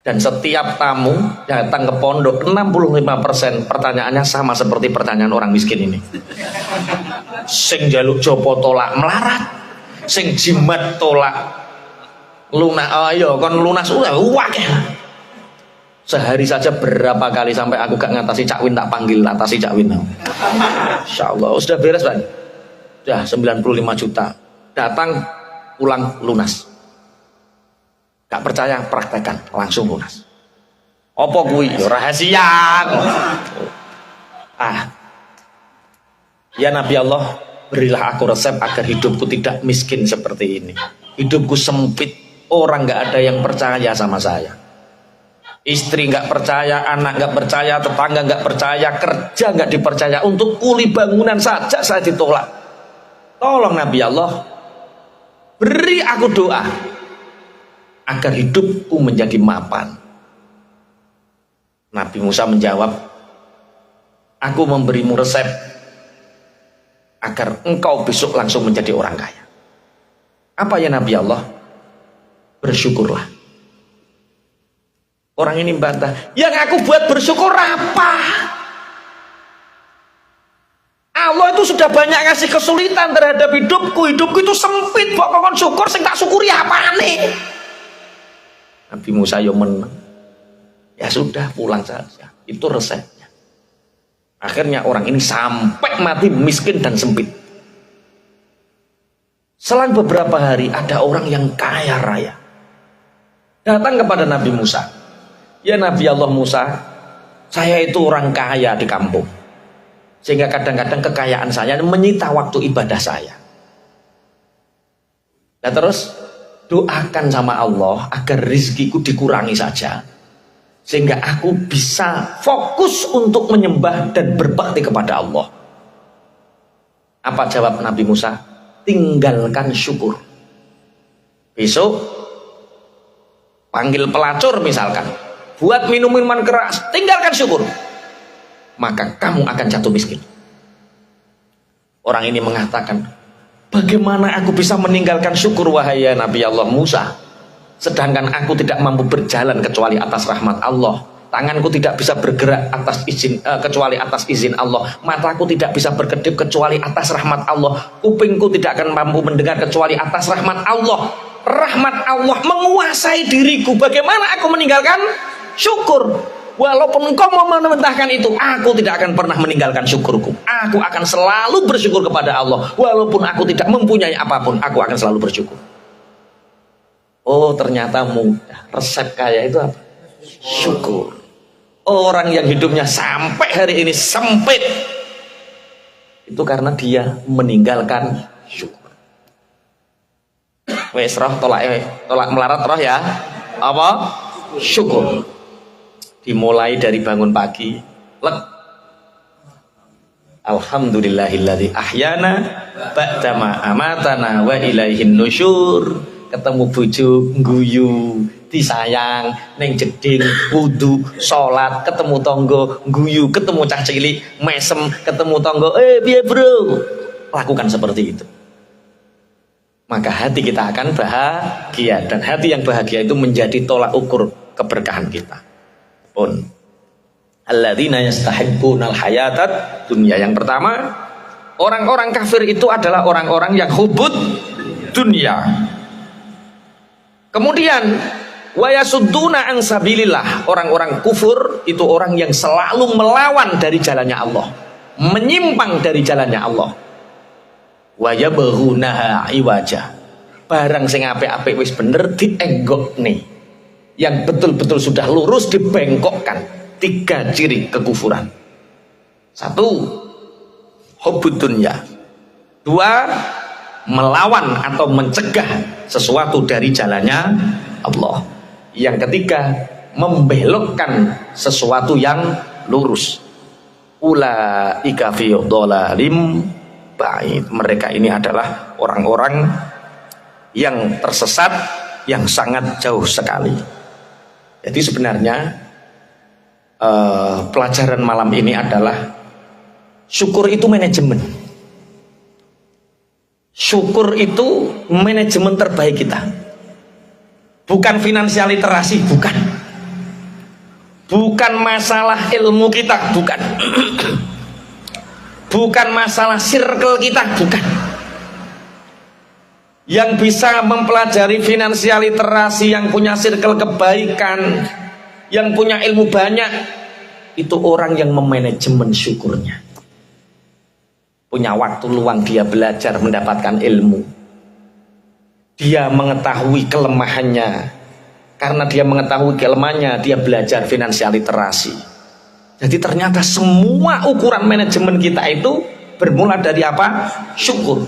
Dan setiap tamu datang ke pondok 65% pertanyaannya sama seperti pertanyaan orang miskin ini. Sing jaluk jopo tolak melarat, sing jimat tolak lunas. Ayo kon lunas wakeh. Sehari saja berapa kali sampai aku gak ngatasi Cak Win, tak panggil atasi Cak Win. Insyaallah sudah beres, Pak. Sudah 95 juta. Datang pulang lunas. Gak percaya praktekan langsung lunas. Apa kuwi? Rahasia. Ya Nabi Allah, berilah aku resep agar hidupku tidak miskin seperti ini. Hidupku sempit, orang gak ada yang percaya sama saya. Istri gak percaya, anak gak percaya, tetangga gak percaya, kerja gak dipercaya. Untuk kuli bangunan saja saya ditolak. Tolong Nabi Allah, beri aku doa agar hidupku menjadi mapan. Nabi Musa menjawab, aku memberimu resep agar engkau besok langsung menjadi orang kaya. Apa ya Nabi Allah? Bersyukurlah. Orang ini bantah, yang aku buat bersyukur apa? Allah itu sudah banyak ngasih kesulitan terhadap hidupku. Hidupku itu sempit, pokoknya syukur, sing tak syukuri apa nih? Nabi Musa yo menang. Ya sudah, pulang saja. Itu resepnya. Akhirnya orang ini sampai mati miskin dan sempit. Selang beberapa hari ada orang yang kaya raya datang kepada Nabi Musa. Ya Nabi Allah Musa, saya itu orang kaya di kampung. Sehingga kadang-kadang kekayaan saya menyita waktu ibadah saya. Nah terus doakan sama Allah agar rizkiku dikurangi saja, sehingga aku bisa fokus untuk menyembah dan berbakti kepada Allah. Apa jawab Nabi Musa? Tinggalkan syukur. Besok panggil pelacur misalkan, buat minum-minuman keras, tinggalkan syukur, maka kamu akan jatuh miskin. Orang ini mengatakan, bagaimana aku bisa meninggalkan syukur wahai Nabi Allah Musa, sedangkan aku tidak mampu berjalan kecuali atas rahmat Allah, tanganku tidak bisa bergerak atas izin kecuali atas izin Allah, mataku tidak bisa berkedip kecuali atas rahmat Allah, kupingku tidak akan mampu mendengar kecuali atas rahmat Allah. Rahmat Allah menguasai diriku, bagaimana aku meninggalkan syukur? Walaupun engkau mau memerintahkan itu, aku tidak akan pernah meninggalkan syukurku. Aku akan selalu bersyukur kepada Allah. Walaupun aku tidak mempunyai apapun, aku akan selalu bersyukur. Oh, ternyata mudah. Resep kaya itu apa? Syukur. Orang yang hidupnya sampai hari ini sempit, itu karena dia meninggalkan syukur. Wes roh tolak melarat roh ya. Apa? Syukur. Dimulai dari bangun pagi, alhamdulillahilladzi ahyana ba'dama amatana wa ilaihin nusyur. Ketemu bojo guyu, disayang ning jeding wudu salat, ketemu tangga guyu, ketemu cah cilik mesem, ketemu tangga piye bro, lakukan seperti itu, maka hati kita akan bahagia, dan hati yang bahagia itu menjadi tolak ukur keberkahan kita. Alladzina yastahibbunal hayatat dunya. Yang pertama, orang-orang kafir itu adalah orang-orang yang hubud dunia. Kemudian wa yasudduna an sabilillah. Orang-orang kufur itu orang yang selalu melawan dari jalannya Allah, menyimpang dari jalannya Allah. Wa yabghunaha iwaja. Barang sing apik-apik wis bener dienggok nih. Yang betul-betul sudah lurus dibengkokkan. 3 ciri kekufuran. 1, hubbud dunya. 2, melawan atau mencegah sesuatu dari jalannya Allah. Yang ketiga, membelokkan sesuatu yang lurus. Ulaika fi dhalalim ba'id. Mereka ini adalah orang-orang yang tersesat, yang sangat jauh sekali. Jadi sebenarnya pelajaran malam ini adalah syukur itu manajemen. Syukur itu manajemen terbaik kita. Bukan finansial literasi, bukan. bukan masalah ilmu kita, bukan. Bukan masalah circle kita, bukan. Yang bisa mempelajari finansial literasi, yang punya circle kebaikan, yang punya ilmu banyak, itu orang yang memanajemen syukurnya. Punya waktu luang dia belajar mendapatkan ilmu. Dia mengetahui kelemahannya. Karena dia mengetahui kelemahannya, dia belajar finansial literasi. Jadi ternyata semua ukuran manajemen kita itu bermula dari apa? Syukur.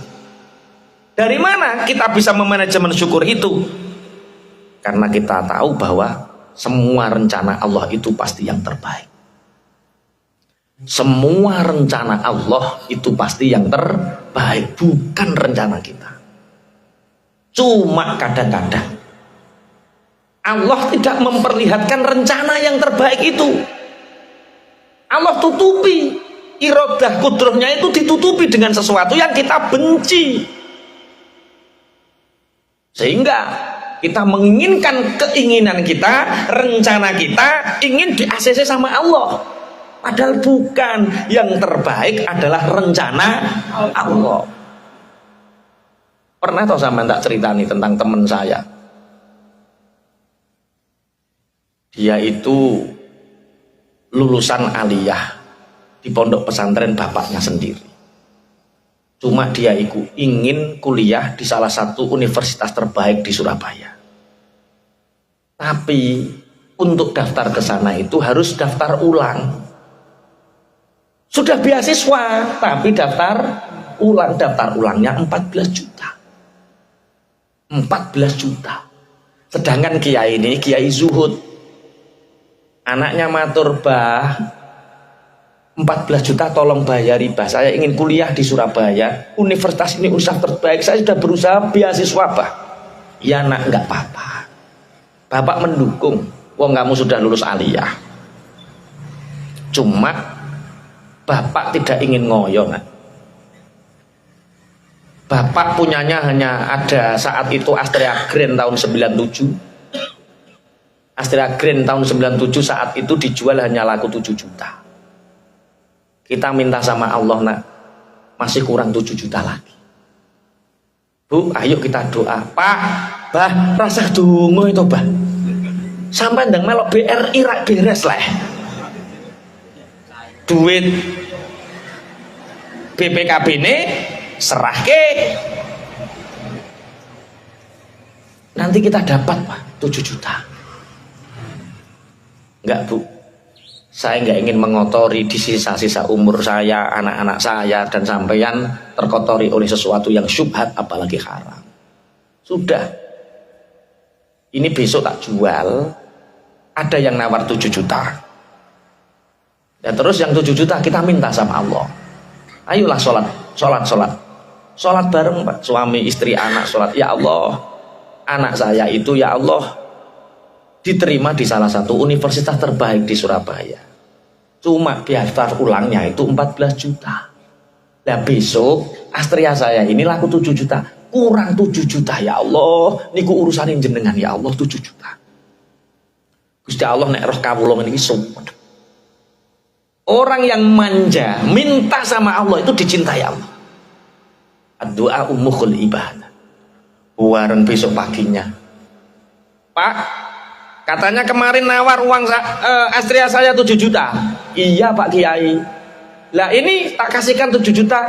Dari mana kita bisa memanajemen syukur itu? Karena kita tahu bahwa semua rencana Allah itu pasti yang terbaik. Semua rencana Allah itu pasti yang terbaik, bukan rencana kita. Cuma kadang-kadang Allah tidak memperlihatkan rencana yang terbaik itu. Allah tutupi, iradah kudrohnya itu ditutupi dengan sesuatu yang kita benci, sehingga kita menginginkan keinginan kita, rencana kita ingin di-ACC sama Allah, padahal bukan. Yang terbaik adalah rencana Allah. Pernah tau sama tak cerita nih tentang teman saya. Dia itu lulusan aliyah di pondok pesantren bapaknya sendiri. Cuma dia ingin kuliah di salah satu universitas terbaik di Surabaya. Tapi untuk daftar ke sana itu harus daftar ulang. Sudah beasiswa, tapi daftar ulang. Daftar ulangnya 14 juta. 14 juta. Sedangkan kiai ini kiai zuhud. Anaknya matur, bah, 14 juta tolong bayari, bah, saya ingin kuliah di Surabaya, universitas ini universitas terbaik, saya sudah berusaha beasiswa, bah. Ya nak, nggak apa-apa, bapak mendukung, wong kamu sudah lulus aliyah. Cuma bapak tidak ingin ngoyo, nak. Bapak punyanya hanya ada saat itu Astrea Grand tahun 97. Astrea Grand tahun 97 saat itu dijual hanya laku 7 juta. Kita minta sama Allah, nak, masih kurang 7 juta lagi. Bu, ayo kita doa. Pak, bah, rasa dungo itu, bah. Sampai ndang melok BRI rak beres lah. Duit BPKB ini serah ke. Nanti kita dapat, Pak, 7 juta. Enggak, Bu, saya enggak ingin mengotori di sisa-sisa umur saya, anak-anak saya, dan sampeyan terkotori oleh sesuatu yang syubhat, apalagi haram. Sudah, ini besok tak jual. Ada yang nawar 7 juta. Dan terus yang 7 juta kita minta sama Allah. Ayolah sholat bareng, Pak. Suami, istri, anak sholat. Ya Allah, anak saya itu, ya Allah, diterima di salah satu universitas terbaik di Surabaya. Cuma daftar ulangnya itu 14 juta. Nah besok Astrea saya ini laku 7 juta. Kurang 7 juta, ya Allah. Niku urusanin jenengan, ya Allah, 7 juta. Gusti Allah nek roh kawula niki sumpah. Orang yang manja minta sama Allah itu dicintai Allah. Doa umukhul ibadah. Wareng besok paginya, Pak, katanya kemarin nawar uang Astrea saya 7 juta. Iya Pak Kiai. Lah ini tak kasihkan 7 juta.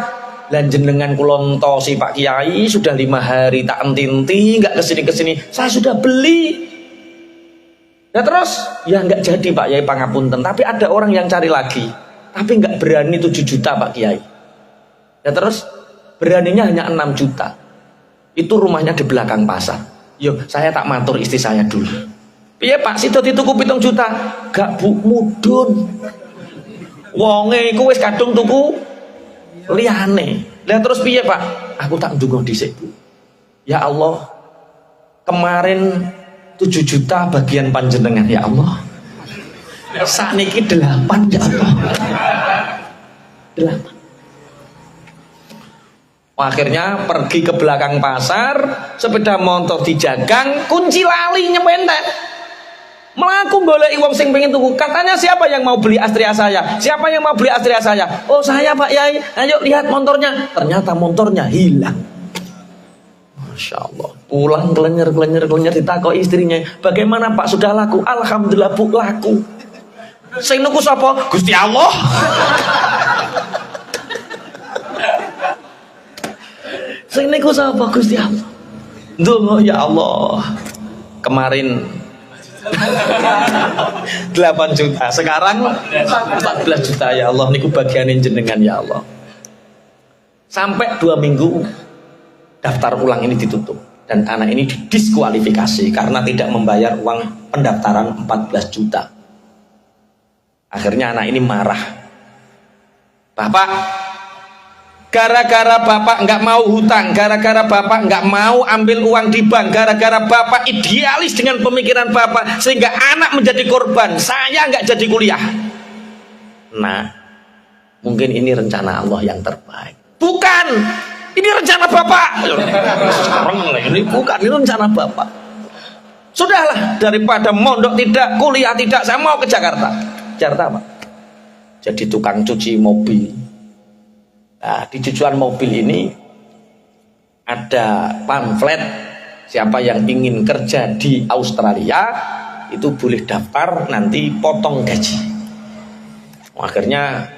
Lah jenengan kulontosi Pak Kiai, sudah 5 hari tak enti-enti, nggak kesini-kesini. Saya sudah beli. Nah terus ya nggak jadi Pak Kiai, pangapunten. Tapi ada orang yang cari lagi, tapi nggak berani 7 juta Pak Kiai. Nah terus beraninya hanya 6 juta. Itu rumahnya di belakang pasar. Yo saya tak matur istri saya dulu. Piye Pak, sido dituku 7 juta? Gak Bu, mudun. Wonge iku wis kadung tuku liyane. Lah terus piye Pak? Aku tak ndonga dhisik Bu. Ya Allah, kemarin 7 juta bagian panjenengan, ya Allah. Sakniki 8, ya Allah. 8. Akhirnya pergi ke belakang pasar, sepeda motor dijagang, kunci lali nyepentek. Melaku golek wong sing pengen tuku. Katanya siapa yang mau beli Astrea saya? Siapa yang mau beli Astrea saya? Oh saya Pak Yai. Ayo lihat motornya. Ternyata motornya hilang. Masya Allah. Pulang kelenyer ditakoi istrinya. Bagaimana Pak sudah laku? Alhamdulillah Bu laku. Sing nuku sapa? Gusti Allah. Sing niku sapa? Gusti Allah. Ndonga ya Allah. Kemarin 8 juta, sekarang 14 juta ya Allah, niku bagianin jenengan ya Allah. Sampai 2 minggu daftar ulang ini ditutup dan anak ini didiskualifikasi karena tidak membayar uang pendaftaran 14 juta. Akhirnya anak ini marah. Bapak, gara-gara Bapak nggak mau hutang, gara-gara Bapak nggak mau ambil uang di bank, gara-gara Bapak idealis dengan pemikiran Bapak sehingga anak menjadi korban, saya nggak jadi kuliah. Nah, mungkin ini rencana Allah yang terbaik. Bukan, ini rencana Bapak. Ini bukan, ini rencana Bapak. Sudahlah, daripada mondok tidak, kuliah tidak, saya mau ke Jakarta. Jakarta apa? Jadi tukang cuci mobil. Nah, di cucian mobil ini ada pamflet, siapa yang ingin kerja di Australia itu boleh daftar, nanti potong gaji. Akhirnya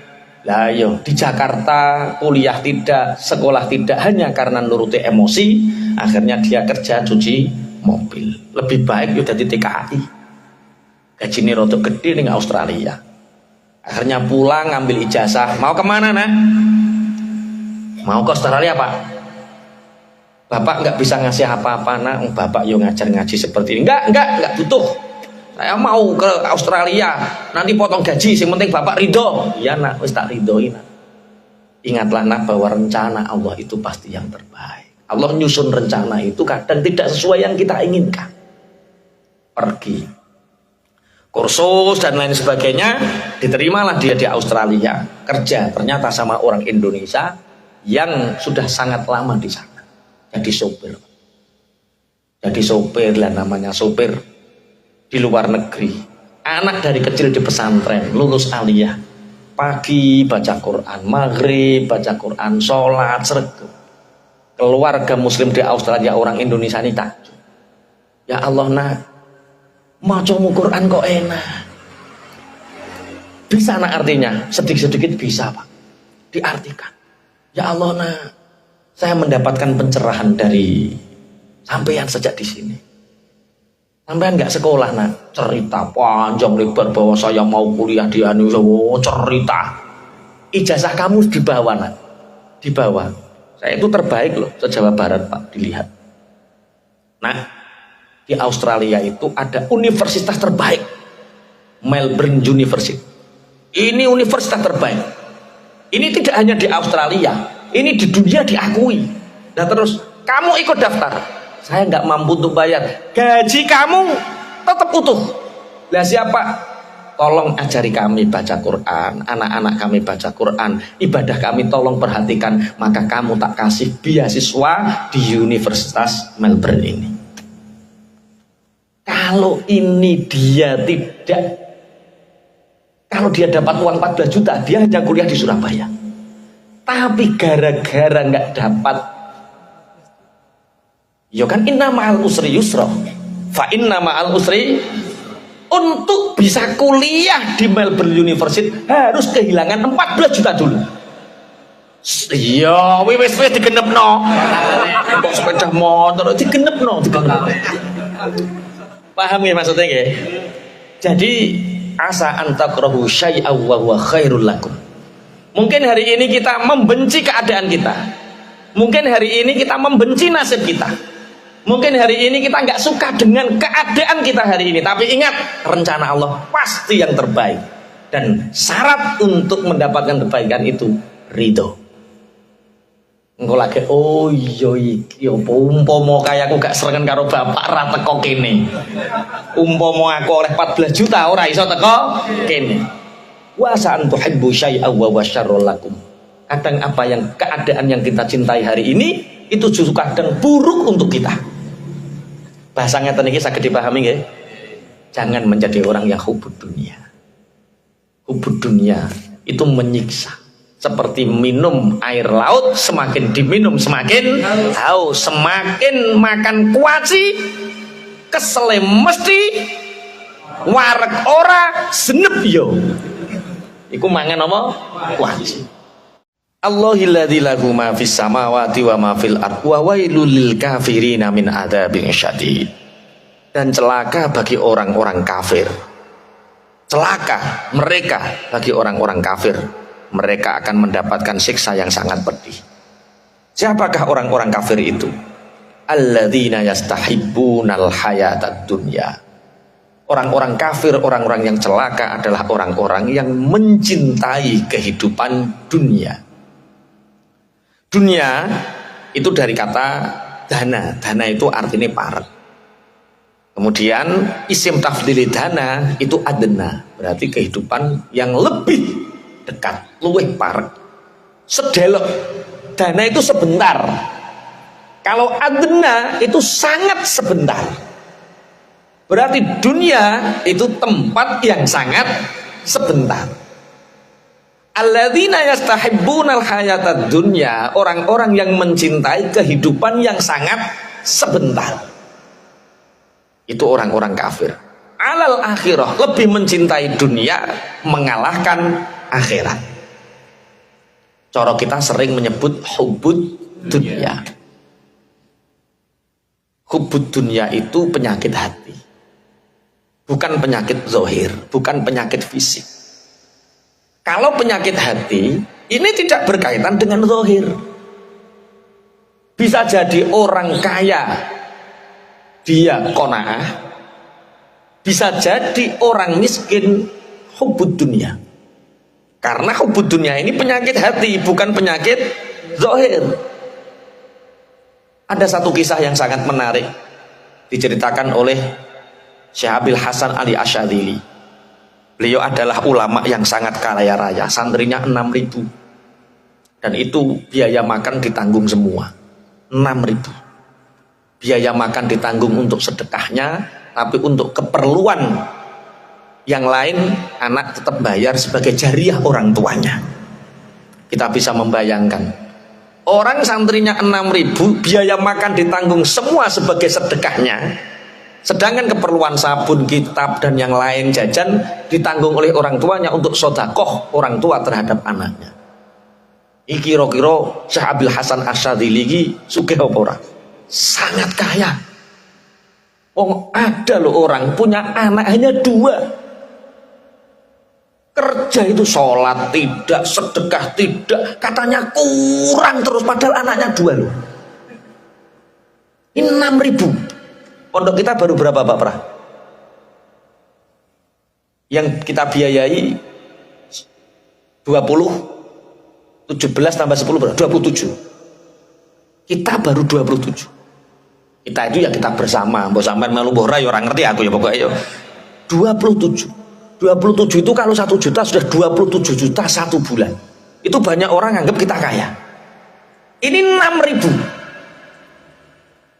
lah yo di Jakarta kuliah tidak, sekolah tidak, hanya karena nuruti emosi, akhirnya dia kerja cuci mobil. Lebih baik yo jadi TKI. Gaji ini rotok gede nih Australia. Akhirnya pulang ngambil ijazah. Mau kemana nak? Mau ke Australia Pak. Bapak nggak bisa ngasih apa-apa nak. Bapak yo ngajar ngaji seperti ini. Enggak butuh. Saya mau ke Australia. Nanti potong gaji. Yang penting Bapak ridho. Iya nak, wis tak ridhoi nak. Ingatlah nak bahwa rencana Allah itu pasti yang terbaik. Allah nyusun rencana itu kadang tidak sesuai yang kita inginkan. Pergi kursus dan lain sebagainya, diterimalah dia di Australia kerja, ternyata sama orang Indonesia yang sudah sangat lama di sana, jadi sopir lah, namanya sopir di luar negeri. Anak dari kecil di pesantren, lulus aliyah, pagi baca Quran, maghrib baca Quran, sholat sergap. Keluarga muslim di Australia, orang Indonesia ini takjub, ya Allah nak, maca Quran kok enak. Bisa nak artinya? Sedikit-sedikit bisa Pak. Diartikan. Ya Allah nak, saya mendapatkan pencerahan dari sampean sejak di sini. Sampean nggak sekolah nak, cerita panjang lebar bahwa saya mau kuliah di Indonesia. Oh, cerita. Ijazah kamu dibawa nak, dibawa. Saya itu terbaik loh se-Jawa Barat Pak, dilihat. Nah, di Australia itu ada universitas terbaik, Melbourne University. Ini universitas terbaik. Ini tidak hanya di Australia, ini di dunia diakui. Nah terus kamu ikut daftar, saya nggak mampu untuk bayar, gaji kamu tetap utuh. Lah siapa? Tolong ajari kami baca Quran, anak-anak kami baca Quran, ibadah kami tolong perhatikan, maka kamu tak kasih beasiswa di Universitas Melbourne ini. Kalau ini dia tidak, kalau dia dapat uang 14 juta, dia hanya kuliah di Surabaya. Tapi gara-gara nggak dapat, ya kan inna ma'al usri yusra, fa inna ma'al usri, untuk bisa kuliah di Melbourne University harus kehilangan 14 juta dulu. Iya, wis digenepno. Kok sepeda motor digenepno. Paham ya maksudnya ya? Jadi asa antakrahu syai'aw wa huwa khairul lakum. Mungkin hari ini kita membenci keadaan kita. Mungkin hari ini kita membenci nasib kita. Mungkin hari ini kita nggak suka dengan keadaan kita hari ini. Tapi ingat, rencana Allah pasti yang terbaik. Dan syarat untuk mendapatkan kebaikan itu ridho. Engko lagi oh iya iki apa umpama kaya aku gak serengan karo bapak ra teko kene. Umpama aku oleh 14 juta ora iso teko kene. Wa sa'an tuhibbu syai'aw wa syarrul lakum. Kadang apa yang keadaan yang kita cintai hari ini itu justru kadang buruk untuk kita. Bahasa ngeten iki saged dipahami nggih? Jangan menjadi orang yang hubud dunia. Hubud dunia itu menyiksa. Seperti minum air laut, semakin diminum semakin haus, semakin makan kuaci, kesele mesti, wareg ora, senep yo. Iku mangan apa? Kuaci. Allahilladzi lahu ma fis samawati wa ma fil ardh wa wailul lil kafirina min adzabin syadid. Dan celaka bagi orang-orang kafir. Celaka mereka bagi orang-orang kafir. Mereka akan mendapatkan siksa yang sangat pedih. Siapakah orang-orang kafir itu? Alladzina yastahibbunal hayatad dunya. Orang-orang kafir, orang-orang yang celaka adalah orang-orang yang mencintai kehidupan dunia. Dunia itu dari kata dana. Dana itu artinya parek. Kemudian isim tafdili dana itu adna, berarti kehidupan yang lebih dekat, luwih parek. Sedelok. Dana itu sebentar. Kalau adna itu sangat sebentar. Berarti dunia itu tempat yang sangat sebentar. Alladzina yastahibbunal hayatad dunya, orang-orang yang mencintai kehidupan yang sangat sebentar. Itu orang-orang kafir. Alal akhirah, lebih mencintai dunia mengalahkan akhirat. Cara kita sering menyebut hubud dunia. Hubud dunia itu penyakit hati. Bukan penyakit zahir, bukan penyakit fisik. Kalau penyakit hati, ini tidak berkaitan dengan zahir. Bisa jadi orang kaya, dia qanaah, bisa jadi orang miskin hubud dunia. Karena hubud dunia ini penyakit hati, bukan penyakit zahir. Ada satu kisah yang sangat menarik diceritakan oleh Syekh Abil Hasan Ali Asyadzili. Beliau adalah ulama yang sangat kaya raya, santrinya 6.000. Dan itu biaya makan ditanggung semua. 6.000. Biaya makan ditanggung untuk sedekahnya, tapi untuk keperluan yang lain anak tetap bayar sebagai jariah orang tuanya. Kita bisa membayangkan, orang santrinya 6.000, biaya makan ditanggung semua sebagai sedekahnya, sedangkan keperluan sabun, kitab, dan yang lain jajan ditanggung oleh orang tuanya untuk sedekah orang tua terhadap anaknya. Iki kira-kira Syekh Abil Hasan Asyadzili iki sugih apa ora? Sangat kaya. Oh, ada loh orang punya anak hanya 2. Kerja itu sholat tidak, sedekah tidak, katanya kurang terus, padahal anaknya 2 loh. Ini 6.000. Pondok kita baru berapa Pak Prah? Yang kita biayai 20, 17 tambah 10 berapa? 27. Kita baru 27. Kita itu ya kita bersama, mbok sampean melu mbok ora ya ora ngerti aku ya pokoknya ya. 27. 27 itu kalau 1 juta sudah 27 juta 1 bulan. Itu banyak orang anggap kita kaya. Ini 6.000.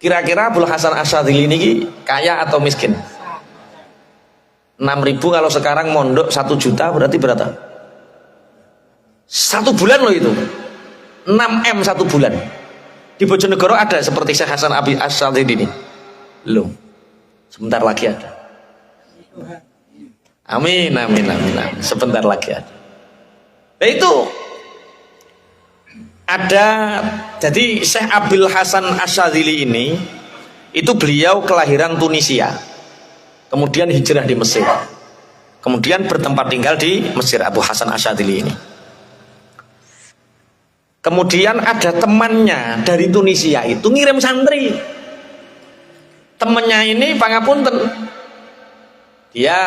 Kira-kira Abul Hasan Asyadzili ini kaya atau miskin? 6.000 kalau sekarang mondok 1 juta berarti berapa? 1 bulan loh itu. 6M 1 bulan. Di Bojonegoro ada seperti Syekh Hasan Abi Asyadzili ini. Loh. Sebentar lagi ada. Amin, amin, amin, amin. Sebentar lagi ada. Nah itu ada, jadi Syekh Abil Hasan Asyadzili ini itu beliau kelahiran Tunisia, kemudian hijrah di Mesir, kemudian bertempat tinggal di Mesir. Abu Hasan Asyadzili ini kemudian ada temannya dari Tunisia itu ngirim santri. Temannya ini pangapunten, dia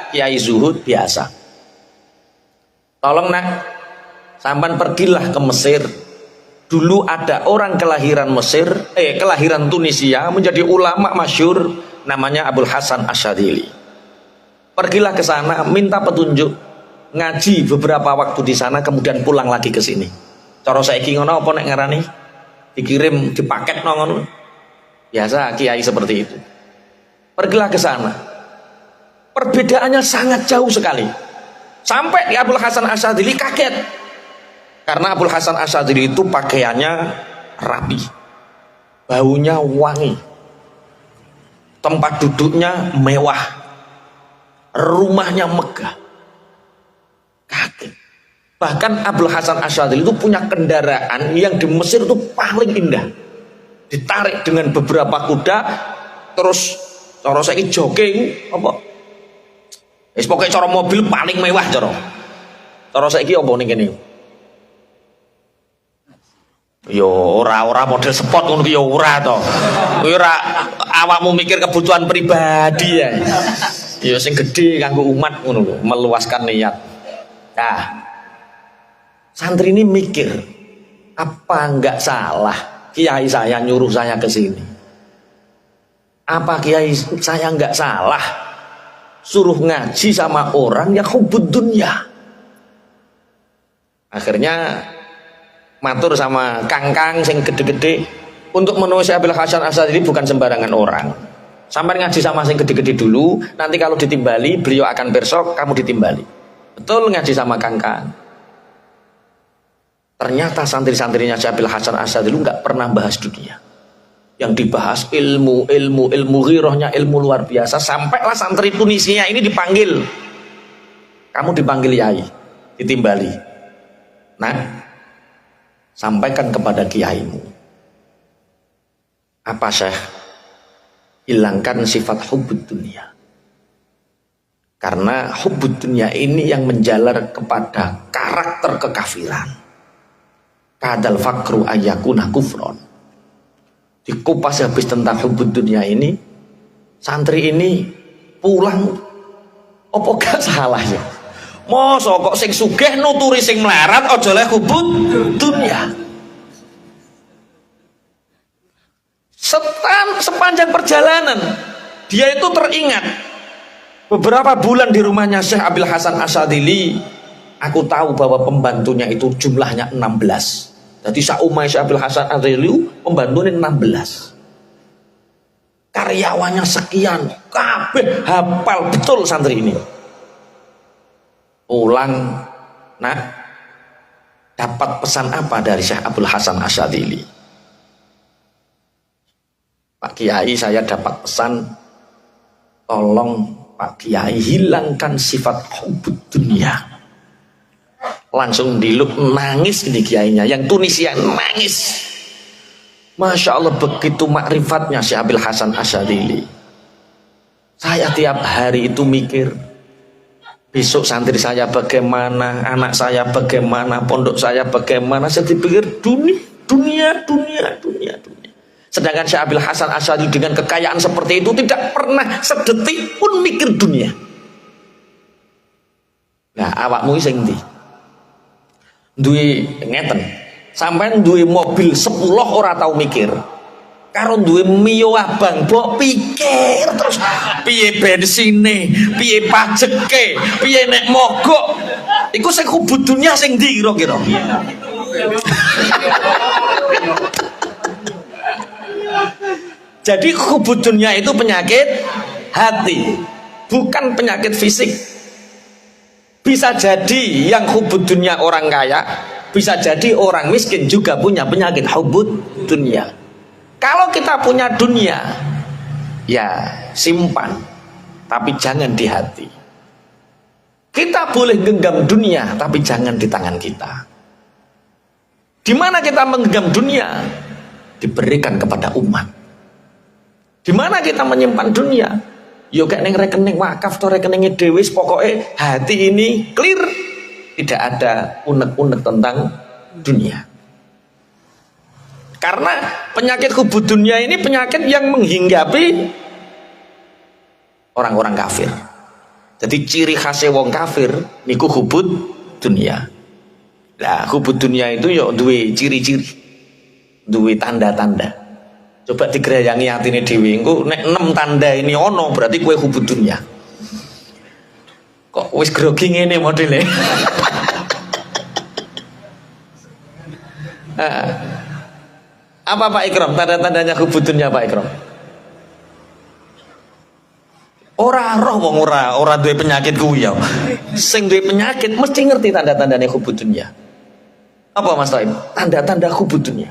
kiai zuhud biasa. Tolong nak, sampan pergilah ke Mesir. Dulu ada orang kelahiran Mesir, kelahiran Tunisia menjadi ulama masyhur namanya Abul Hasan Asyadzili. Pergilah ke sana, minta petunjuk, ngaji beberapa waktu di sana, kemudian pulang lagi ke sini. Cara saiki ngono apa nek ngarani? Dikirim, dipaket ngono. Biasa kiai seperti itu. Pergilah ke sana. Perbedaannya sangat jauh sekali. Sampai di Abul Hasan Asyadzili kaget. Karena Abul Hasan Asyadzili itu pakaiannya rapi, baunya wangi, tempat duduknya mewah, rumahnya megah. Kaget. Bahkan Abul Hasan Asyadzili itu punya kendaraan yang di Mesir itu paling indah. Ditarik dengan beberapa kuda, terus cara saiki jogging apa? Wis pokoke cara mobil paling mewah cara. Cara saiki apa ning kene? Yo ora model sport ngono ki yo ora to. Kuwi ora awakmu mikir kebutuhan pribadi ya. Yo sing gedhe kanggo umat ngono lho, meluaskan niat. Nah, santri ini mikir, apa enggak salah kiai saya nyuruh saya ke sini? Apa kiai saya enggak salah suruh ngaji sama orang yang hubud dunya? Akhirnya matur sama kangkang sing gede-gede, untuk menemui Abul Hasan Asyadzili bukan sembarangan orang. Sampai ngaji sama sing gede-gede dulu, nanti kalau ditimbali beliau akan bersok, kamu ditimbali. Betul ngaji sama kangkang. Ternyata santri-santrinya Abul Hasan Asyadzili nggak pernah bahas dunia. Yang dibahas ilmu ghirahnya, ilmu luar biasa. Sampailah santri Tunisia ini dipanggil. Kamu dipanggil yai, ditimbali. Nah, sampaikan kepada kiaimu. Apa Syekh? Hilangkan sifat hubbud dunia. Karena hubbud dunia ini yang menjalar kepada karakter kekafiran. Kadal fakru ayyakuna kufron. Dikupas habis tentang hubbud dunia ini, santri ini pulang apa gak salah ya? Mosok kok sing sugih nuturi sing melarat aja oleh hubbud dunia. Sepanjang perjalanan dia itu teringat beberapa bulan di rumahnya Syekh Abul Hasan Asyadzili. Aku tahu bahwa pembantunya itu jumlahnya 16. Jadi saumai Syekh Abul Hasan Asyadzili pembantunya 16. Karyawannya sekian, kabeh hafal betul santri ini. Pulang, nak, dapat pesan apa dari Syekh Abul Hasan Asyadzili? Pak Kiai, saya dapat pesan, tolong Pak Kiai hilangkan sifat hubbud dunia. Langsung diluk nangis ini kiainya, yang Tunisia nangis. Masya Allah, begitu makrifatnya Syekh Abul Hasan Asyadzili. Saya tiap hari itu mikir, besok santri saya bagaimana, anak saya bagaimana, pondok saya bagaimana. Saya dipikir dunia. Sedangkan Syekh Abul Hasan Asyadzili dengan kekayaan seperti itu tidak pernah sedetik pun mikir dunia. Nah, awakmu sing ndi? Duwe ngeten, sampean duwe mobil 10 ora tau mikir. Karo duwe Mio abang mbok pikir terus piye bensine, piye pajeke, piye nek mogok. Iku sing hubbud dunya sing ndi kira-kira? Jadi hubbud dunya itu penyakit hati, bukan penyakit fisik. Bisa jadi yang hubbud dunya orang kaya, bisa jadi orang miskin juga punya penyakit hubbud dunya. Kalau kita punya dunia, ya simpan, tapi jangan di hati. Kita boleh genggam dunia, tapi jangan di tangan kita. Di mana kita menggenggam dunia? Diberikan kepada umat. Di mana kita menyimpan dunia? Yo kayak neng rekening wakaf atau rekeningnya dewis, pokoknya hati ini clear, tidak ada unek-unek tentang dunia. Karena penyakit hubbud dunia ini penyakit yang menghinggapi orang-orang kafir. Jadi ciri khasnya wong kafir niku hubbud dunia. Nah, hubbud dunia itu yo duwe ciri-ciri, duwe tanda-tanda. Coba digerayangi hatine dhewe, engko nek 6 tanda ini ono berarti kowe hubbud dunya. Kok wis grogi ngene modele. Apa Pak Ikram tanda-tandanya hubbud dunya Pak Ikram? Ora roh wong ora duwe penyakit kuwi ya. Sing duwe penyakit mesti ngerti tanda-tandane hubud dunya. Apa Mas Taib? Tanda-tanda hubud dunya.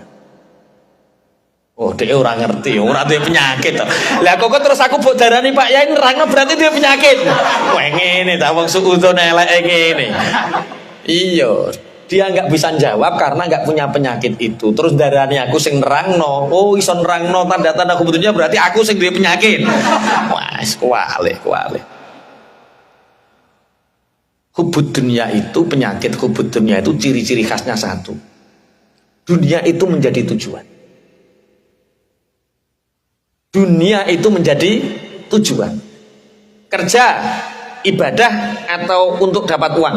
Oh, dia orang ngerti, orang duwe penyakit. Lah kok terus aku mbok darani Pak Yai nerangno berarti duwe penyakit. Wah ngene ta wong suudzon elek ngene. Iya, dia nggak bisa jawab karena nggak punya penyakit itu. Terus darani aku sing nerangno. Oh, iso nerangno tanda-tanda hubudnya berarti aku sing duwe penyakit. Wah, kuwale. Hubud dunia itu, penyakit hubud dunia itu ciri-ciri khasnya satu. Dunia itu menjadi tujuan. Dunia itu menjadi tujuan. Kerja, ibadah, atau untuk dapat uang.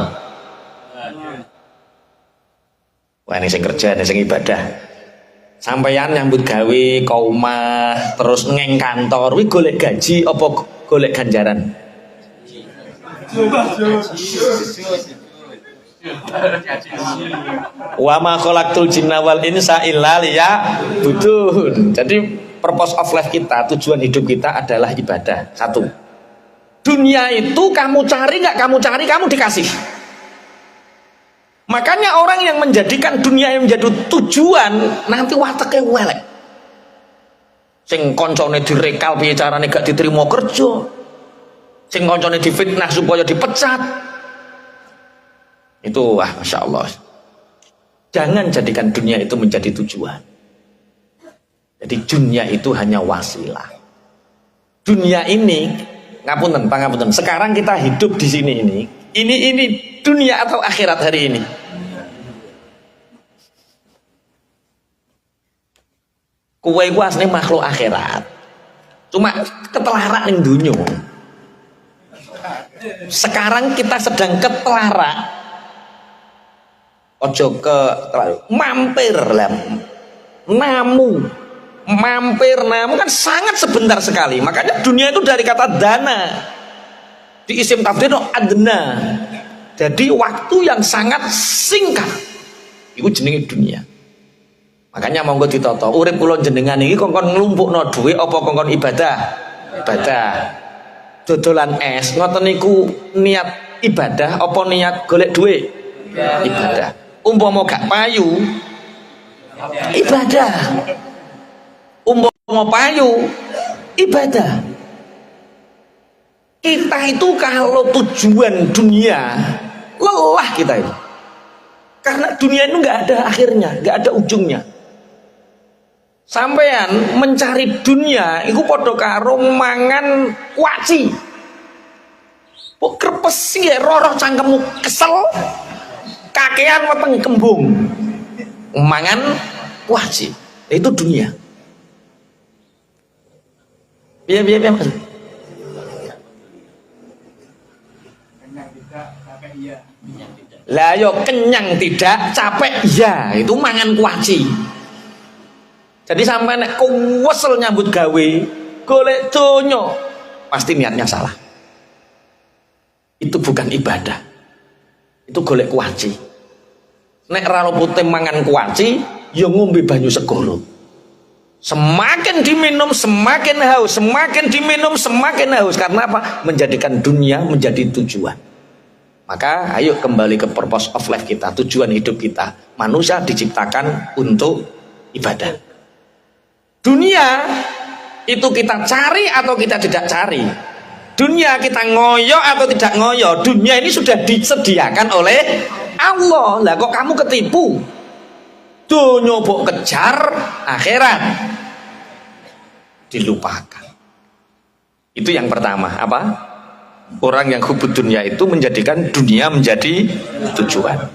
Wah ini sing kerja, ini sing ibadah. Sampeyan nyambut gawe, kaumah, terus ngeng kantor, wi golek gaji apa golek ganjaran? Wa ma khalaqtul jinna wal insa illa liya'budun. Jadi purpose of life kita, tujuan hidup kita adalah ibadah. Satu. Dunia itu kamu cari nggak kamu cari, kamu dikasih. Makanya orang yang menjadikan dunia yang menjadi tujuan nanti wateke welek. Sing koncone direkal piye carane gak diterima kerja. Sing koncone difitnah supaya dipecat. Itu Masya Allah. Jangan jadikan dunia itu menjadi tujuan. Jadi dunia itu hanya wasilah. Dunia ini, pangapunten. Sekarang kita hidup di sini ini dunia atau akhirat hari ini? Kowe iku asline makhluk akhirat. Cuma ketelarak ning dunya. Sekarang kita sedang ketelarak. Ojo ke mampir lah. Mampir kan sangat sebentar sekali. Makanya dunia itu dari kata dana. Di isim tafdhil adna. Jadi waktu yang sangat singkat. Itu jenenge dunia. Makanya monggo ditata. Urip kula jenengan iki kongkon nglumpukno dhuwit apa kongkon ibadah? Ibadah. Dodolan es ngoten niku niat ibadah apa niat golek dhuwit? Ibadah. Umpama gak payu ibadah. Umpama payu ibadah. Kita itu kalau tujuan dunia lelah kita itu. Karena dunia itu nggak ada akhirnya, nggak ada ujungnya. Sampean mencari dunia iku padha karo mangan kuaci. Kok krepesi ya roh cangkemmu kesel. Kakean weteng kembung. Mangan kuaci. Itu dunia. Biar Mas. Lah yo kenyang tidak, capek ya, itu mangan kuaci. Jadi sampai nek kuwesel nyambut gawe, golek donya, pasti niatnya salah. Itu bukan ibadah. Itu golek kuaci. Nek ra putih mangan kuaci, yo ngombe banyu segoro. Semakin diminum semakin haus, semakin diminum semakin haus. Karena apa? Menjadikan dunia menjadi tujuan. Maka ayo kembali ke purpose of life kita, tujuan hidup kita. Manusia diciptakan untuk ibadah. Dunia itu kita cari atau kita tidak cari. Dunia kita ngoyo atau tidak ngoyo. Dunia ini sudah disediakan oleh Allah. Lah kok kamu ketipu? Dunia mbok kejar, akhirat dilupakan. Itu yang pertama, apa? Orang yang hubud dunia itu menjadikan dunia menjadi tujuan.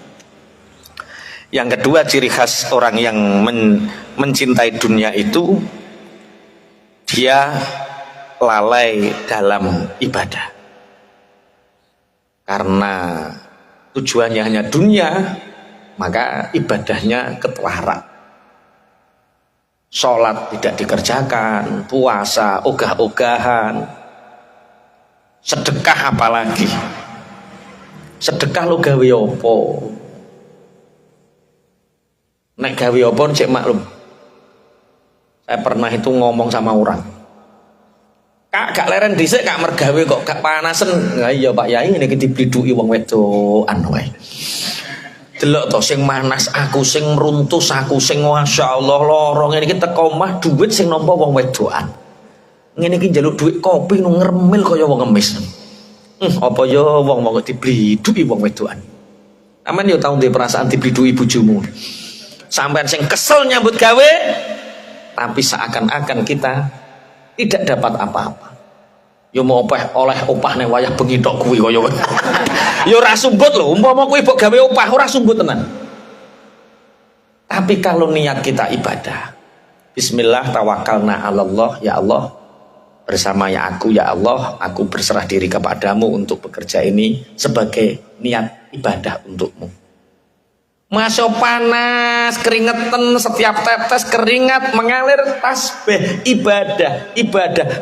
Yang kedua, ciri khas orang yang mencintai dunia itu dia lalai dalam ibadah. Karena tujuannya hanya dunia, maka ibadahnya ketelarak. Sholat tidak dikerjakan, puasa ogah-ogahan, sedekah apalagi. Sedekah lo gawe apa? Nek gawe apa cek maklum. Saya pernah itu ngomong sama orang. Kak gak leren dhisik Kak mergawe kok gak panasen. Lah iya Pak Yai ngene iki diblidhuki wong wedokan wae. Delok to sing manas aku, sing meruntus aku, sing masyaallah lara ngene iki teko omah dhuwit sing nampa wong wedokan. Ngene iki njaluk dhuwit kopi nu ngremil kaya wong ngemis. Apa ya wong kok diblidhuki wong wedokan. Aman yo tau ndek perasaan diblidhuki bojomu. Sampean sing kesel nyambut gawe tapi seakan-akan kita tidak dapat apa-apa. Yo mau oleh opah ning wayah bengi tok kuwi kaya. Yo ora sumbut lho, umpama kuwi mbok gawe opah ora sumbut tenan. Tapi kalau niat kita ibadah, bismillah tawakkalna 'alallah, ya Allah, bersama ya Allah, aku berserah diri kepadamu untuk bekerja ini sebagai niat ibadah untukmu. Masuk panas, keringetan, setiap tetes keringat mengalir, tasbih, ibadah,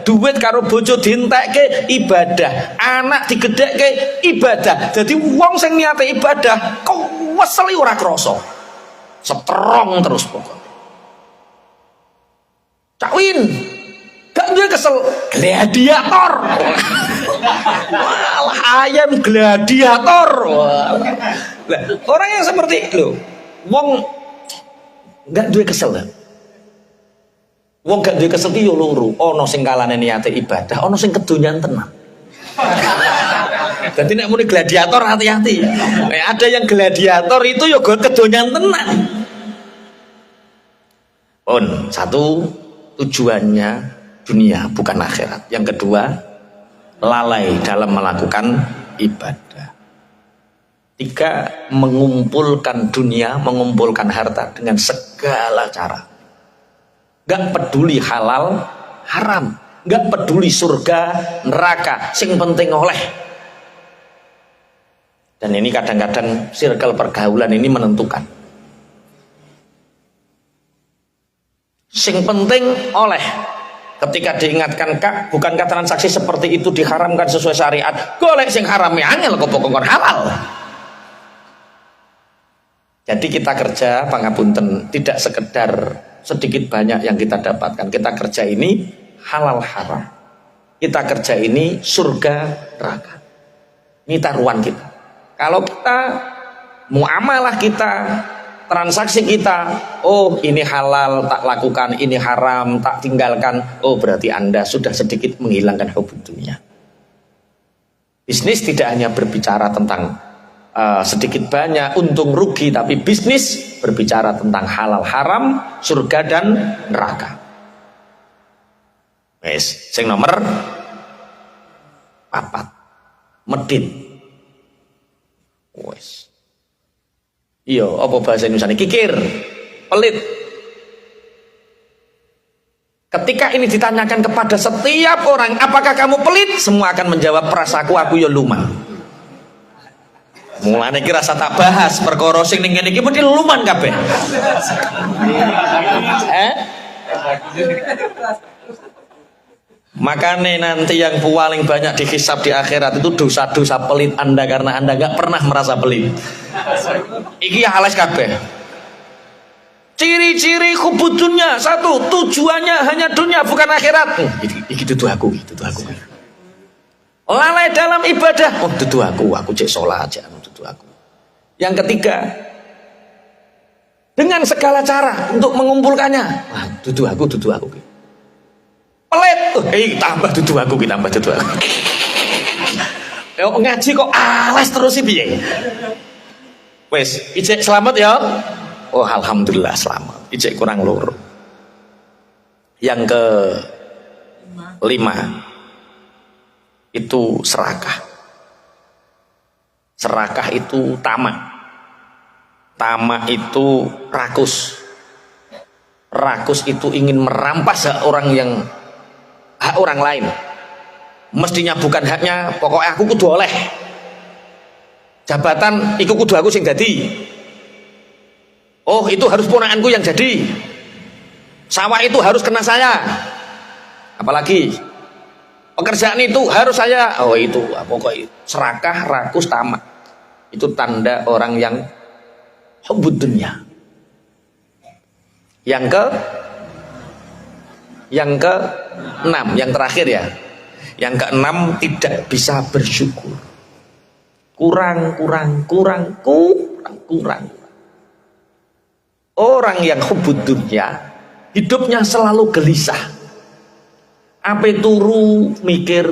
duit karo bojo dientekke ibadah, anak digedhekke ibadah. Jadi wong sing niate ibadah kok weseli ora krasa. Strong terus pokoknya. Cak Win, gak duwe kesel gladiator. Malah ayam gladiator. Lah, orang yang seperti lho, wong gak duwe kesel. Wong gak duwe kesel ki yo loro, ana sing kalane niate ibadah, ana sing kedonyan tenan. Jadi nek muni gladiator hati-hati. Ada yang gladiator itu yo kedonyan tenan. Satu tujuannya dunia bukan akhirat. Yang kedua, lalai dalam melakukan ibadah. Tiga, mengumpulkan dunia, mengumpulkan harta dengan segala cara. Gak peduli halal, haram. Gak peduli surga, neraka. Sing penting oleh. Dan ini kadang-kadang circle pergaulan ini menentukan. Sing penting oleh. Ketika diingatkan Kak, bukankah transaksi seperti itu diharamkan sesuai syariat? Golek sing haram ya angel kok pokoknya halal. Jadi kita kerja pangapunten tidak sekedar sedikit banyak yang kita dapatkan. Kita kerja ini halal haram. Kita kerja ini surga neraka. Ini taruhan kita. Kalau kita muamalah kita, transaksi kita, oh ini halal tak lakukan, ini haram tak tinggalkan, oh berarti Anda sudah sedikit menghilangkan hubungan dunia. Bisnis tidak hanya berbicara tentang sedikit banyak untung rugi, tapi bisnis berbicara tentang halal haram, surga dan neraka. Wes, sing nomor 4 medit. Wes. Iya, apa bahasa Indonesia? Kikir, pelit. Ketika ini ditanyakan kepada setiap orang, apakah kamu pelit? Semua akan menjawab perasaku, aku ya luman. Mulane iki rasa tak bahas perkara sing ning kene iki mesti luman kabeh. Makanya nanti yang paling banyak dihisab di akhirat itu dosa-dosa pelit Anda karena Anda gak pernah merasa pelit. Iki halas kabeh. Ciri-ciri hubud dunia, satu, tujuannya hanya dunia bukan akhirat. Iki dudu aku. Lalai dalam ibadah, oh dudu aku cek sholat aja, dudu aku. Yang ketiga, dengan segala cara untuk mengumpulkannya, wah dudu aku. Pelit, tambah dudu aku. Ngaji kok alas terus sih piye? Wes, ijek selamat ya. Oh alhamdulillah selamat. Ijek kurang loro. Yang ke-5 itu serakah. Serakah itu tamak. Tamak itu rakus. Rakus itu ingin merampas hak orang lain. Mestinya bukan haknya, pokoknya aku kudu oleh. Jabatan iku kudu aku sing dadi. Oh, itu harus ponakanku yang jadi. Sawah itu harus kena saya. Apalagi pekerjaan itu harus saya. Oh itu pokoknya serakah, rakus, tamak. Itu tanda orang yang hubud dunia. Yang ke-6, yang terakhir ya. Yang keenam, tidak bisa bersyukur. Kurang. Orang yang hubud dunya, hidupnya selalu gelisah. Ape turu mikir,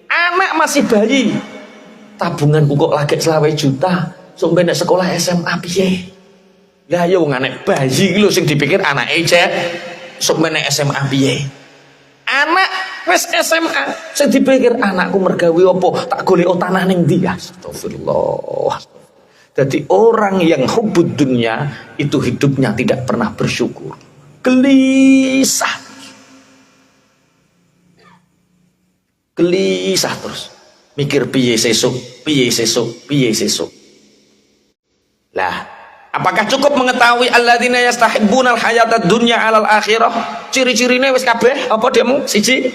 anak masih bayi, tabunganku kok lagi 20 juta, sampai nek sekolah SMA piye? Lah yo anak bayi lho sing dipikir anak ejek, sampai nek SMA piye? Anak wis SMA sing dipikir anakku mergawe opo, tak golek tanah ning ndi? Astagfirullah. Jadi orang yang hubud dunya itu hidupnya tidak pernah bersyukur, gelisah terus, mikir piye sesuk. Lah, apakah cukup mengetahui alladzina yastahibbunal hayatad dunya 'alal akhirah? Ciri-cirine wis kabeh apa demo? Siji,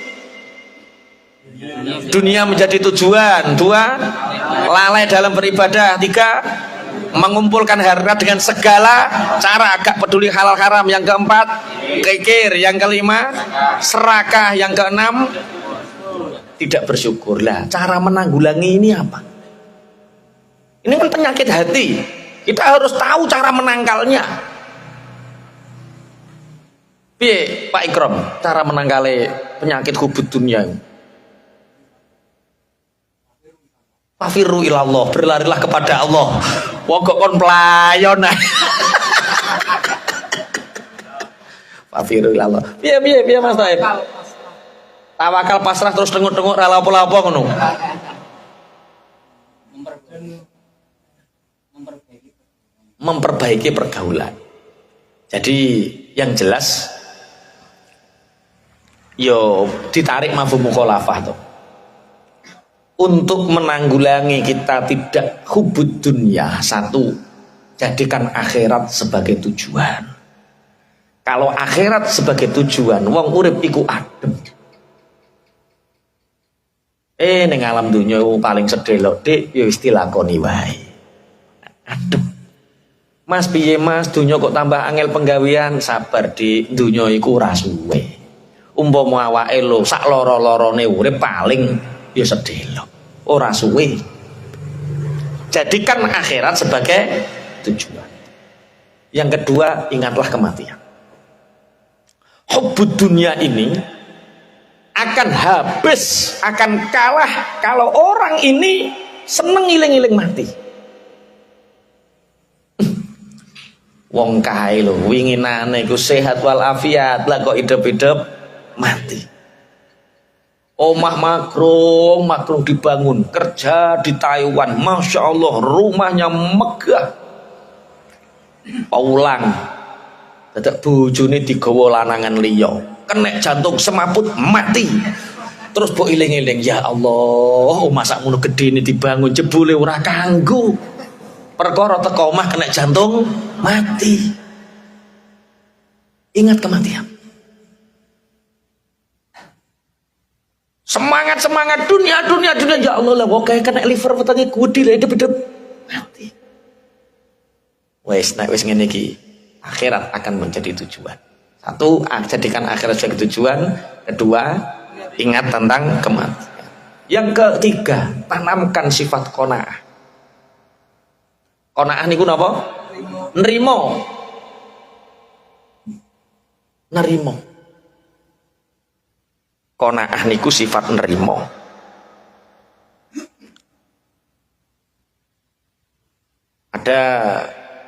dunia menjadi tujuan. Dua, lalai dalam beribadah. Tiga, mengumpulkan harta dengan segala cara, agak peduli halal haram. Yang keempat, kikir. Yang kelima, serakah. Yang keenam, tidak bersyukur. Lah, cara menanggulangi ini apa? Ini kan penyakit hati. Kita harus tahu cara menangkalnya. Piye Pak Ikram, cara menangkali penyakit hubud dunia? Fafiru ilallah, berlarilah kepada Allah. Wong kok kon playon. Fafiru ilallah. Piye Mas Taib? Tawakal pasrah terus tengok-tengok ra lapo-lapo ngono. Memperbaiki pergaulan. Jadi yang jelas yo ditarik mafhum mukhalafah tuh. Untuk menanggulangi kita tidak hubud dunia, satu, jadikan akhirat sebagai tujuan. Kalau akhirat sebagai tujuan, wong urip iku adem. Ning alam dunya paling sedelok dik ya wis dilakoni wae. Adem. Mas piye Mas, dunya kok tambah angel penggawean? Sabar dik, dunya iku ora suwe. Umpama awake lho sak lara-larane urip paling ya sedelok, ora suwe. Jadikan akhirat sebagai tujuan. Yang kedua, ingatlah kematian. Hubud dunia ini akan habis, akan kalah kalau orang ini seneng iling-iling mati. Wong kae lho winginane iku sehat walafiat, lah kok hidup-hidup mati. Omah makrung dibangun, kerja di Taiwan, Masya Allah, rumahnya megah. Paulang, dadak bojone digawa lanangan liya, kena jantung semaput mati. Terus mbok iling-iling, ya Allah, omah sakmono gedhe ini dibangun jebule ora kanggo. Perkara teko omah kena jantung mati. Ingat kematian. Semangat dunia ya Allah lah kok kayak kena liver wetenge gudi lah hidup mati. Wes ngene iki, akhirat akan menjadi tujuan. Satu, jadikan akhirat sebagai tujuan. Kedua, ingat tentang kematian. Yang ketiga, tanamkan sifat qanaah. Qanaah niku napa? Nrimo. Qanaah niku sifat nerimo. Ada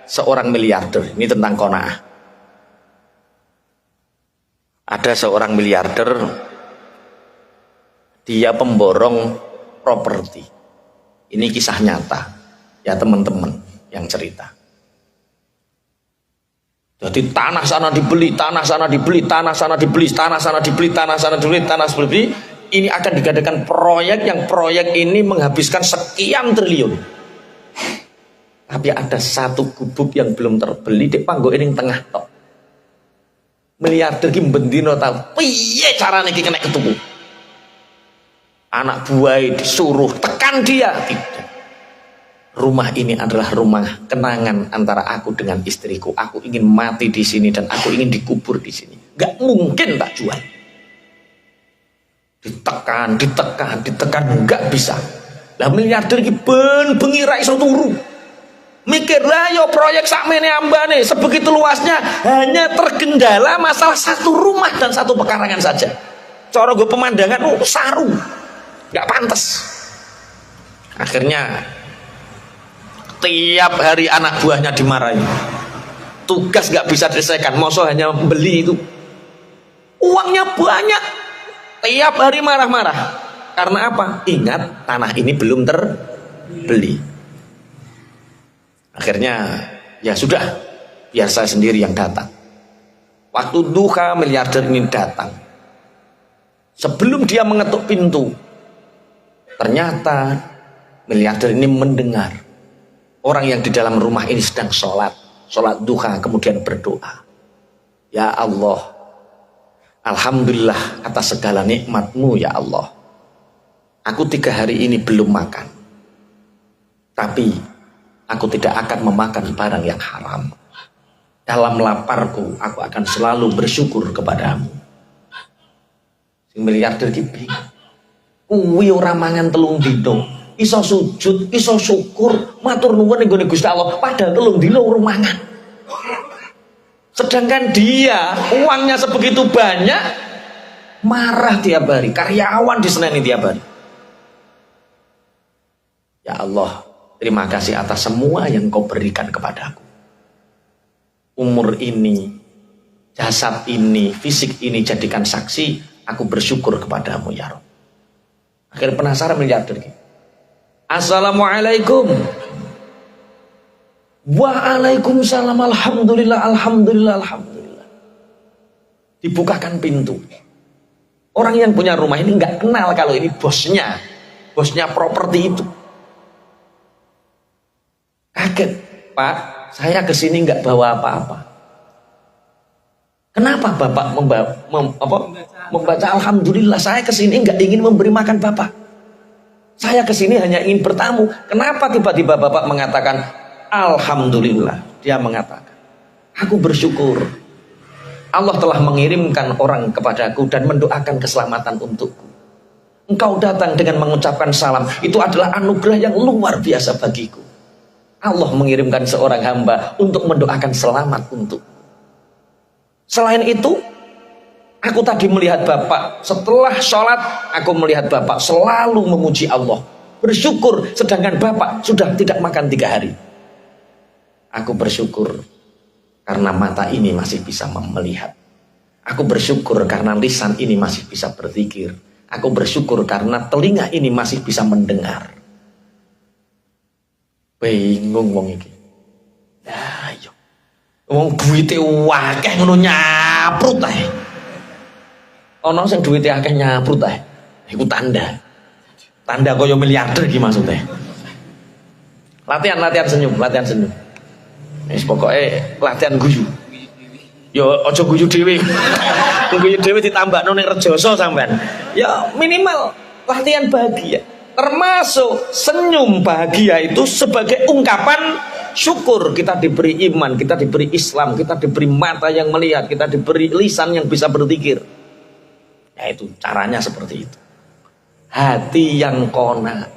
seorang miliarder, ini tentang qanaah. Ada seorang miliarder, dia pemborong properti. Ini kisah nyata, ya teman-teman yang cerita. Jadi tanah sana dibeli, tanah sana dibeli, tanah sana dibeli, tanah sana dibeli, tanah sana dibeli, tanah sana dibeli. Ini akan digadakan proyek yang proyek ini menghabiskan sekian triliun. Tapi ada satu gubuk yang belum terbeli di panggo ini tengah tok. Miliarder ki bendino tahu piye carane iki kena ketuku. Anak buah disuruh tekan dia, tidak. Rumah ini adalah rumah kenangan antara aku dengan istriku. Aku ingin mati di sini dan aku ingin dikubur di sini. Gak mungkin tak jual. ditekan, enggak bisa. Lah miliarder iki ben bengi ra iso turu. Mikir lah yo proyek sakmene ambane sebegitu luasnya hanya terkendala masalah satu rumah dan satu pekarangan saja. Cara gue pemandangan saru. Enggak pantas. Akhirnya tiap hari anak buahnya dimarahi. Tugas enggak bisa diselesaikan, mosok hanya beli itu. Uangnya banyak. Tiap hari marah-marah. Karena apa? Ingat, tanah ini belum terbeli. Akhirnya, ya sudah, biar saya sendiri yang datang. Waktu duha miliarder ini datang. Sebelum dia mengetuk pintu, ternyata miliarder ini mendengar orang yang di dalam rumah ini sedang sholat duha, kemudian berdoa. Ya Allah, alhamdulillah atas segala nikmat-Mu ya Allah. Aku 3 hari ini belum makan. Tapi aku tidak akan memakan barang yang haram. Dalam laparku aku akan selalu bersyukur kepadamu. Si miliarder ki bingung. Kuwi ora mangan 3 dina, iso sujud, iso syukur, matur nuwun ning gone Gusti Allah, padahal 3 dina urung mangan. Sedangkan dia uangnya sebegitu banyak, marah tiap hari, karyawan diseneni tiap hari. Ya Allah, terima kasih atas semua yang Kau berikan kepadaku. Umur ini, jasad ini, fisik ini jadikan saksi, aku bersyukur kepadamu ya Rabb. Akhirnya penasaran miliarder. Assalamualaikum. Waalaikumsalam. Alhamdulillah, alhamdulillah, alhamdulillah. Dibukakan pintu. Orang yang punya rumah ini nggak kenal kalau ini bosnya properti itu. Kaget, Pak, saya kesini nggak bawa apa-apa. Kenapa Bapak membaca alhamdulillah? Saya kesini nggak ingin memberi makan Bapak. Saya kesini hanya ingin bertamu. Kenapa tiba-tiba Bapak mengatakan alhamdulillah? Dia mengatakan, aku bersyukur Allah telah mengirimkan orang kepadaku dan mendoakan keselamatan untukku. Engkau datang dengan mengucapkan salam, itu adalah anugerah yang luar biasa bagiku. Allah mengirimkan seorang hamba untuk mendoakan selamat untuk. Selain itu, aku tadi melihat Bapak, setelah sholat, aku melihat Bapak selalu memuji Allah. Bersyukur, sedangkan Bapak sudah tidak makan 3 hari. Aku bersyukur karena mata ini masih bisa melihat. Aku bersyukur karena lisan ini masih bisa berzikir. Aku bersyukur karena telinga ini masih bisa mendengar. Bingung wong iki. Lah iya. Wong duwite akeh ngono nyaprut ae. Ana sing duwite akeh nyaprut ae. Iku tanda. Tanda kaya miliarder iki maksudnya. Latihan senyum. Wis pokoke latihan guyu. Ya aja guyu dhewe. Guyu dhewe ditambahno ning rejoso sampean. Ya minimal latihan bahagia. Termasuk senyum bahagia itu sebagai ungkapan syukur. Kita diberi iman, kita diberi Islam, kita diberi mata yang melihat, kita diberi lisan yang bisa berzikir. Ya itu caranya seperti itu. Hati yang qanaah.